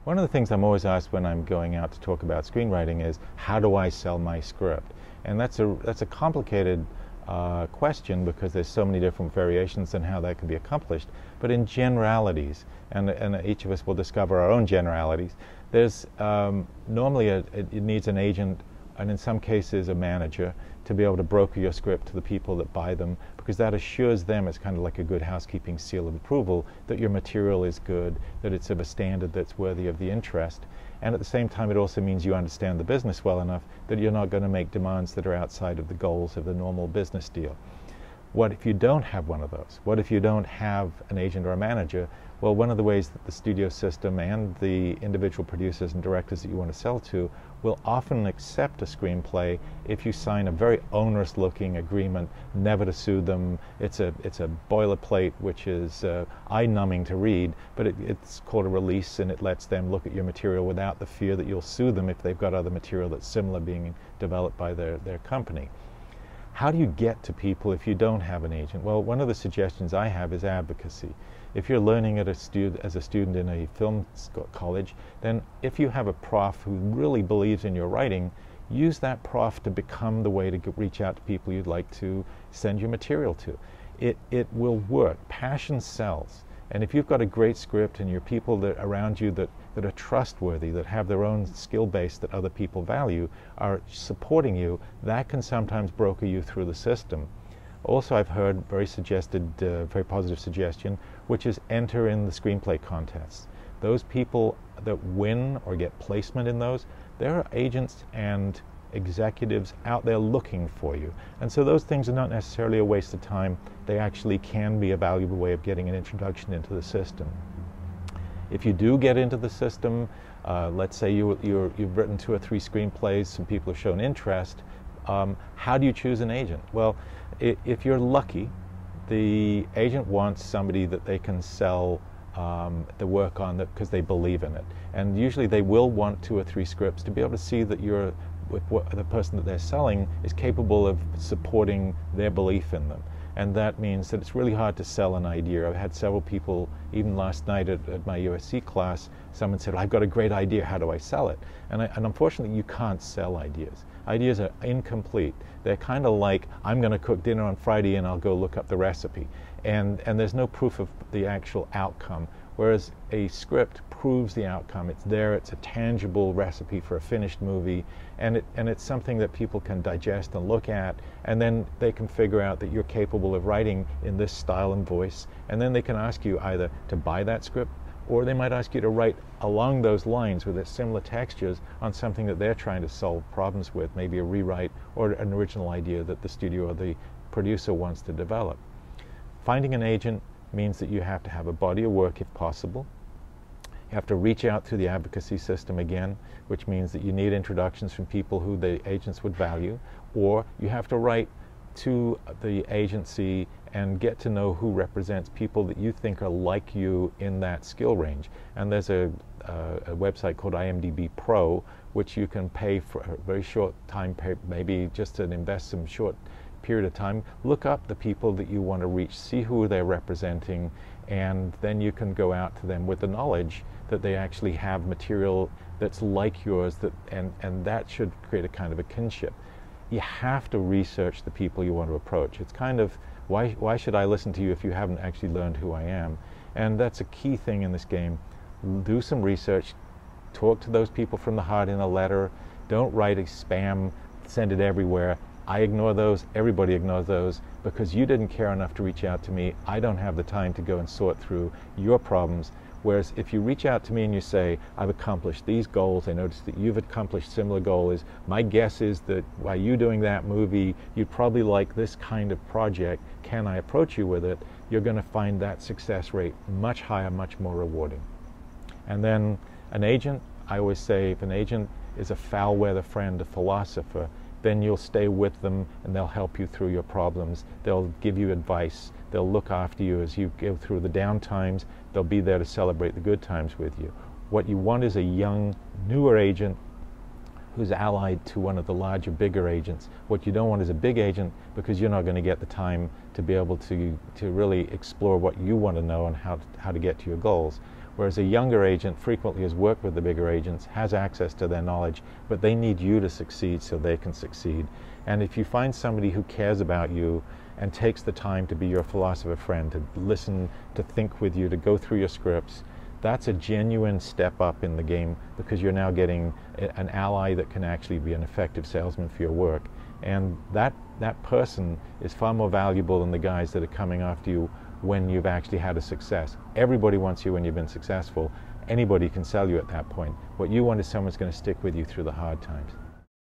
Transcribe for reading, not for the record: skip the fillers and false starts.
One of the things I'm always asked when I'm going out to talk about screenwriting is, how do I sell my script? And that's a complicated question, because there's so many different variations in how that can be accomplished. But in generalities, and each of us will discover our own generalities, there's normally it needs an agent, and in some cases a manager, to be able to broker your script to the people that buy them, because that assures them, it's kind of like a good housekeeping seal of approval, that your material is good, that it's of a standard that's worthy of the interest. And at the same time, it also means you understand the business well enough that you're not going to make demands that are outside of the goals of the normal business deal. What if you don't have one of those? What if you don't have an agent or a manager? Well, one of the ways that the studio system and the individual producers and directors that you want to sell to will often accept a screenplay if you sign a very onerous looking agreement never to sue them. It's a boilerplate which is eye-numbing to read, but it's called a release, and it lets them look at your material without the fear that you'll sue them if they've got other material that's similar being developed by their company. How do you get to people if you don't have an agent? Well, one of the suggestions I have is advocacy. If you're learning as a student in a film college, then if you have a prof who really believes in your writing, use that prof to become the way to reach out to people you'd like to send your material to. It will work. Passion sells. And if you've got a great script and your people that around you that are trustworthy, that have their own skill base that other people value, are supporting you, that can sometimes broker you through the system. Also, I've heard very positive suggestion, which is enter in the screenplay contests. Those people that win or get placement in those, there are agents and executives out there looking for you. And so those things are not necessarily a waste of time. They actually can be a valuable way of getting an introduction into the system. If you do get into the system, let's say you've written 2 or 3 screenplays, some people have shown interest, how do you choose an agent? Well, if you're lucky, the agent wants somebody that they can sell the work on because they believe in it. And usually they will want 2 or 3 scripts to be able to see that the person that they're selling is capable of supporting their belief in them. And that means that it's really hard to sell an idea. I've had several people, even last night at my USC class, someone said, I've got a great idea, how do I sell it? And unfortunately, you can't sell ideas. Ideas are incomplete. They're kind of like, I'm going to cook dinner on Friday and I'll go look up the recipe. And there's no proof of the actual outcome. Whereas a script proves the outcome. It's there, it's a tangible recipe for a finished movie, and it's something that people can digest and look at, and then they can figure out that you're capable of writing in this style and voice, and then they can ask you either to buy that script, or they might ask you to write along those lines with similar textures on something that they're trying to solve problems with, maybe a rewrite or an original idea that the studio or the producer wants to develop. Finding an agent means that you have to have a body of work if possible. You have to reach out through the advocacy system again, which means that you need introductions from people who the agents would value, or you have to write to the agency and get to know who represents people that you think are like you in that skill range. And there's a website called IMDb Pro, which you can pay for a very short time, maybe just to invest some short period of time, look up the people that you want to reach, see who they're representing, and then you can go out to them with the knowledge that they actually have material that's like yours, and that should create a kind of a kinship. You have to research the people you want to approach. It's kind of, why should I listen to you if you haven't actually learned who I am? And that's a key thing in this game. Do some research, talk to those people from the heart in a letter, don't write a spam, send it everywhere. I ignore those, everybody ignores those, because you didn't care enough to reach out to me. I don't have the time to go and sort through your problems. Whereas if you reach out to me and you say, I've accomplished these goals, I noticed that you've accomplished similar goals, my guess is that by you doing that movie, you'd probably like this kind of project, can I approach you with it? You're going to find that success rate much higher, much more rewarding. And then an agent, I always say, if an agent is a foul-weather friend, a philosopher, then you'll stay with them and they'll help you through your problems. They'll give you advice. They'll look after you as you go through the down times. They'll be there to celebrate the good times with you. What you want is a young, newer agent who's allied to one of the larger, bigger agents. What you don't want is a big agent, because you're not going to get the time to be able to really explore what you want to know and how to get to your goals. Whereas a younger agent frequently has worked with the bigger agents, has access to their knowledge, but they need you to succeed so they can succeed. And if you find somebody who cares about you and takes the time to be your philosopher friend, to listen, to think with you, to go through your scripts, that's a genuine step up in the game, because you're now getting an ally that can actually be an effective salesman for your work. And that person is far more valuable than the guys that are coming after you when you've actually had a success. Everybody wants you when you've been successful. Anybody can sell you at that point. What you want is someone who's going to stick with you through the hard times.